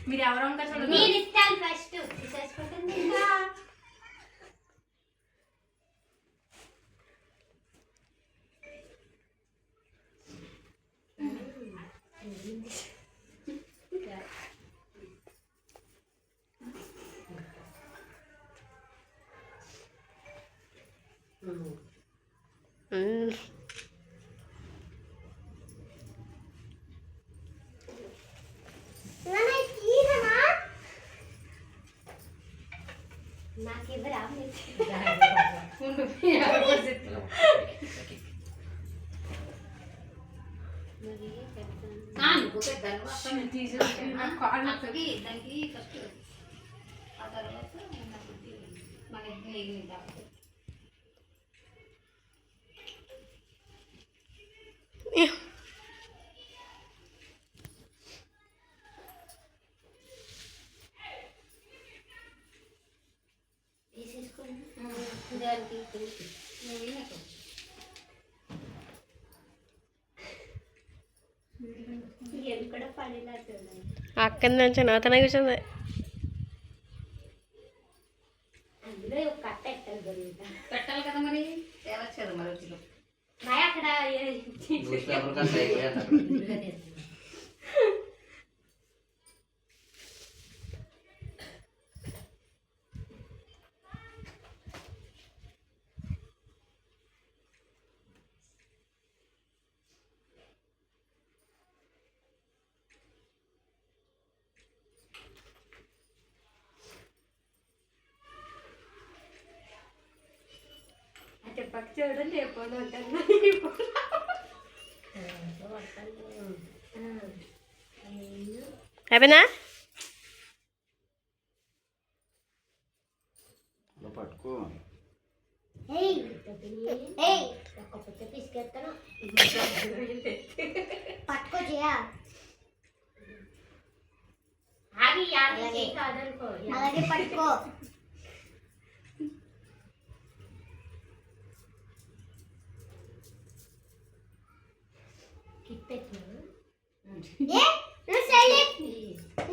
మీరు ఎవరో ఇంకా చూడండి. నేను ఇస్తాను ఫస్ట్ తీసేసుకుంటుంది ఇంకా. నాకు ఇవ్వరా అక్కడి నుంచి నాతనే కూర్చుంది. పెట్టాలి కదా మరి తేలొచ్చారు మరి వచ్చిన అక్కడ పక్క చూడండి ఎప్పుడు ఉంటాను. అయిపోయిందా? పట్టుకో పిసికేస్తాను పట్టుకో చేయా అలాగే పట్టుకో.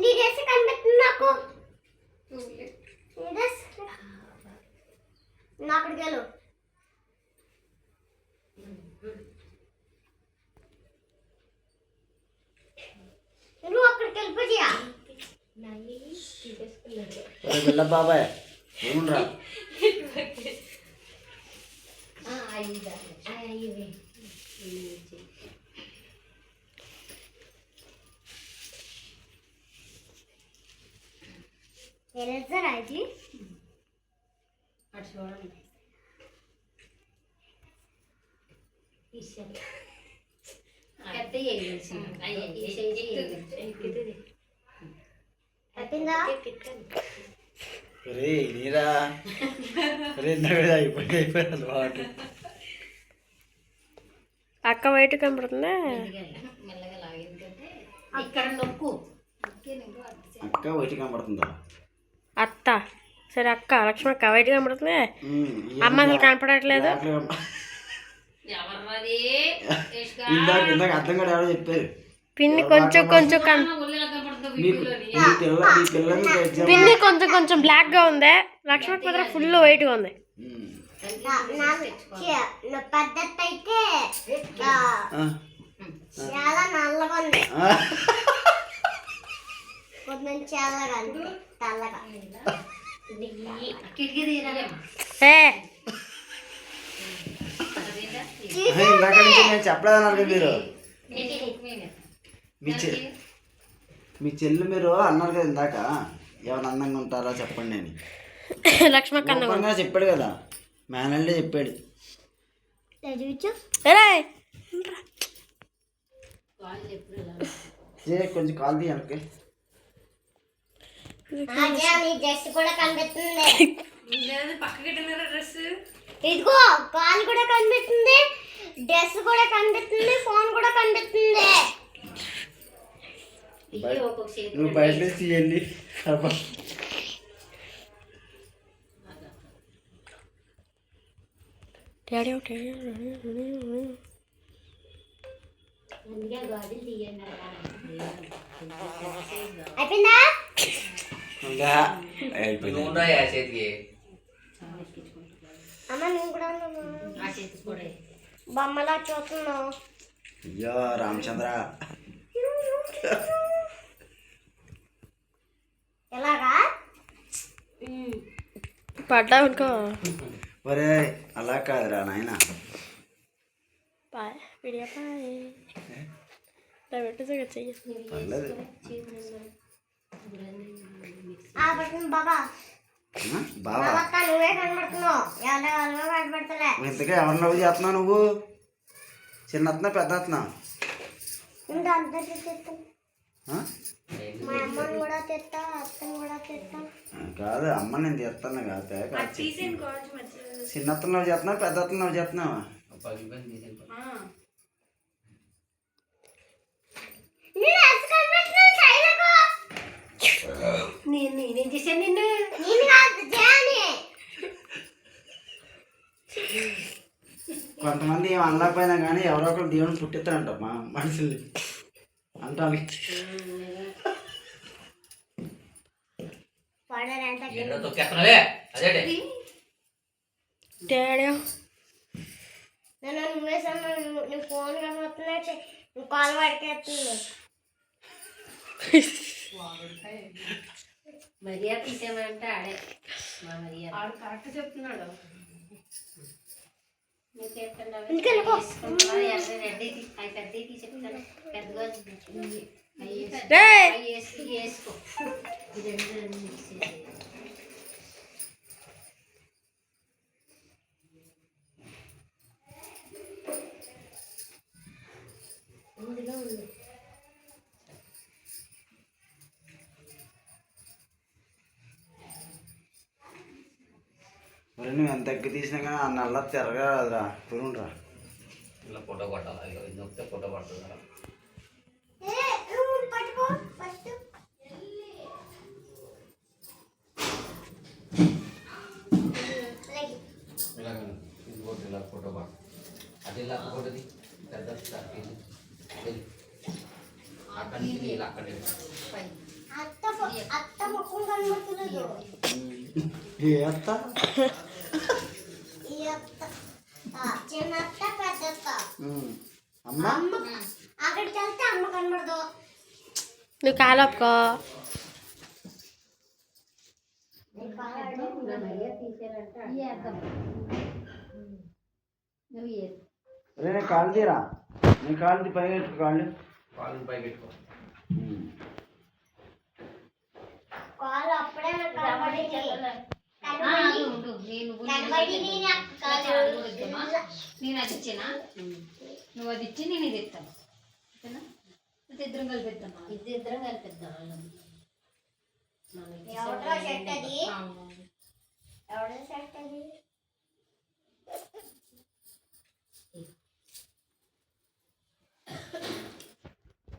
నీ డ్రెస్ కనిపిస్తుంది నాకు. నా అక్కడికి వెళ్ళు. నువ్వు అక్కడికి వెళ్ళిపోయా బాబాయ్ ఏముండ్రా వెళ్తారా ఇది అటు చూడండి. నీరా అయిపోయింది వాటి అక్క వైట్ కనపడుతుందా? మెల్లగా లాగిందంటే ఇక్కడ నొక్కు అక్క వైట్ కనపడుతుందా? అత్త సరే అక్క లక్ష్మి అక్క వైట్ కనపడుతుంది. అమ్మ అసలు కనపడట్లేదు. ఇందాక అర్థం కూడా ఎవరో చెప్పారు. పిన్ని కొంచెం కొంచెం పిన్ని కొంచెం కొంచెం బ్లాక్ గా ఉంది. లక్ష్మి మాత్రం ఫుల్ వైట్ గా ఉంది. పద్ధతి అయితే చాలా నల్లగా ఉంది. కొంచెం చల్లగా తెల్లగా. ఇందాక నుంచి నేను చెప్పలేదన్నారు కదా మీరు మీ చెల్లి మీరు అన్నారు కదా ఇందాక ఎవరు అందంగా ఉంటారో చెప్పండి అని. లక్ష్మక్క అందంగా చెప్పాడు కదా, మేనల్డే చెప్పాడు. కొంచెం కాల్ తీయాలి. డ్రెస్ కూడా కనిపిస్తుంది. ఇదిగో కాల్ కూడా కనిపిస్తుంది, డ్రెస్ కూడా కనిపిస్తుంది, ఫోన్ కూడా కనిపిస్తుంది. నువ్వు బయట తీయండి. అయిపోయిందా? ఇంకా అయిపోయింది. ఉన్నాయా చేతికి అమ్మ నువ్వు కూడా ఆ చేతికి కూడా బొమ్మలా చూస్తున్నావు. అయ్యో రామచంద్ర ఎలాగా పడ్డా అనుకో. ఒరే అలా కాదురా నాయన. బాయ్ వీడియో బాయ్ పెట్టేసి చెయ్యి. పర్లేదు పడుతుంది బాబా. బావా బాబక్క నువ్వే కనబడుతున్నావు, ఎవరో కనబడతలే. ఇంతగా ఎవరిని లవ్ చేస్తున్నావు నువ్వు? చిన్న అతనా పెద్ద అతనా? ఇంకా అందరికీ తెస్తాను. మా అమ్మని కూడా తెస్తా, అత్తని కూడా తెస్తా. కాదు అమ్మ నేను తీస్తాను కాదు. చిన్న అతను లవ్ చేస్తున్నావు పెద్ద అతను లవ్ చేస్తున్నావా? నేను అసలు కనబడుతున్నాను శైలకు. నేనేం చేశాను నిన్ను? నేను కాదు జాని. కొంతమంది ఏం అనలేకపోయినా కానీ ఎవరో ఒకరు దేవుని పుట్టిస్తారంట మా మనుషుల్ని అంటాను. ఎండ తొక్కేస్తున్నావే అదే డాడీ నేను నువ్వేసాను, నీ ఫోన్ కనబడుతున్నా, నువ్వు కాల్ పడికేస్తుంది. మర్యాద తీసేమంటే ఆడే మా మర్యాద ఆడు కరెక్ట్ చెప్తున్నాడు. పెద్ద తీసేస్తాను పెద్దగా వేసుకో. మరి నువ్వు ఎంత ఎగ్గి తీసినా కానీ ఆ నల్ల తెరగా రాదురా పురుండ్రా. ఇలా ఫోటో కొట్టాలి ఇది నొక్కితే ఫోటో పడుతుంది కదా. పట్టుకో ఫస్ట్. ఇలా ఫోటో పడు అది ఇలా ఫోటోది పెద్ద అక్కడి నుంచి ఇలా అక్కడి అత్త ముఖం కనబడుతున్నది. ఏ అత్త? ఈ అత్త చిన్న అత్త పెద్ద అత్త. అమ్మ అక్కడికి వెళ్తే అమ్మ కనబడదు. నువ్వు కాలప్పుకో. మర్యాద తీసేయాలంటే నువ్వు రే నేను కాలు తీరా, నేను కాలు పైగా పెట్టుకో కాళ్ళు. వాళ్ళని పై పెట్టుకో. కాలు అప్పుడే కనబడింది. నేను అది ఇచ్చేనా? నువ్వు అది ఇచ్చి నేను ఇది ఇస్తాను. ఓకేనా? ఇద్దరం కలిపిద్దాం. ఇద్దరం కలిపిద్దాం. ఎవడో షర్ట్ అది, ఎవడో షర్ట్ అది.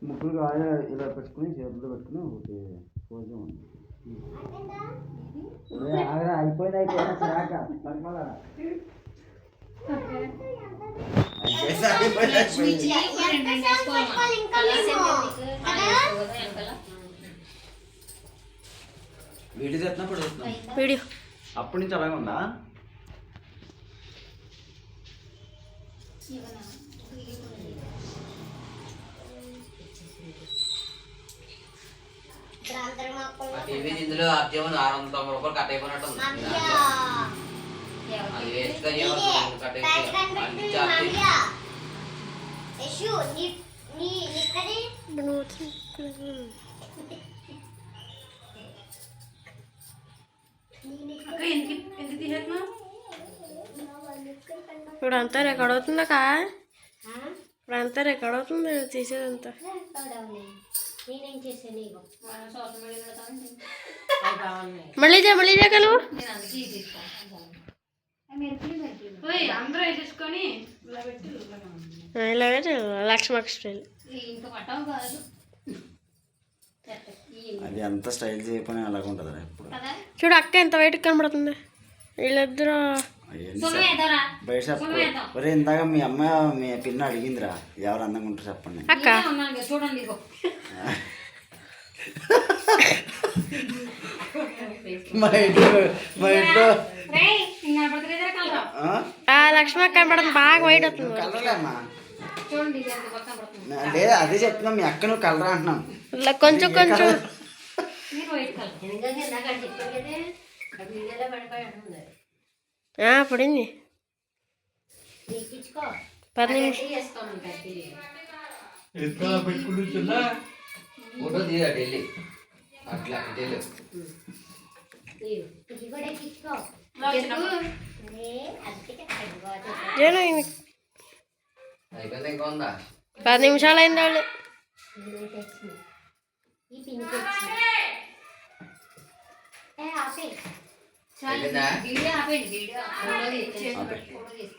ముగ్గురు కాదు ఇలా పెట్టుకుని చేతులు పెట్టుకుని ఒకటి పోజం ఉంది. అయిపోయింది శాఖ వీడియో తెచ్చినప్పుడు వీడియో అప్పటి నుంచి అలాగే ఉందా? టీవీ ఇందులో అర్జున్ 690 రూపాయలు కట్ అయిపోయినట్టు ఉంది. అది వేస్ట్గా కట్ ఇప్పుడు అంతా రికార్డ్ అవుతుందా? ఇప్పుడు అంతా రికార్డ్ అవుతుంది తీసేదంతా. నేనేం చేశాను ఇగో మళ్ళీ చేయగలవు. నేను అందుకే ఇది ఇస్తాను. అందరూ వేసేసుకొని ఇలా పెట్టి ఇలాగే లక్ష్మణ స్టైల్. ఇంకా పట్టవు కాదు అది ఎంత స్టైల్ చేయకపోయినా అలాగ ఉంటుంది ఎప్పుడు. చూడు అక్క ఎంత బయటకు కనబడుతుంది. వీళ్ళిద్దరు బయట చెప్పు. ఒరే ఇందాక మీ అమ్మ మీ పిల్ల అడిగిందిరా ఎవరు అందంగా ఉంటారు చెప్పండి. అక్క చూడండి మా ఇంట్లో రేయ్, ఇంకా పడతలేదా కలరా? లక్ష్మి అక్క కనపడుతుంది బాగా వైట్ అవుతుంది కలర్లేమ్మా చూడండి ఇది ఎంత పక్కన పడుతుంది. లేదు అదే చెప్తున్నాం మీ అక్క నువ్వు కలరా అంటున్నాం కొంచెం కొంచెం మీరు వైట్ కలర్. పడింది 10 నిమిషాలు ఫోటో తీయా ఢిల్లీ అట్లా ఢిల్లీ అయిపోయింది ఇంకా ఉందా 10 నిమిషాలు అయింది వాళ్ళు చాలు, వీడియో ఆపేయండి, వీడియో ఫోటో తీసి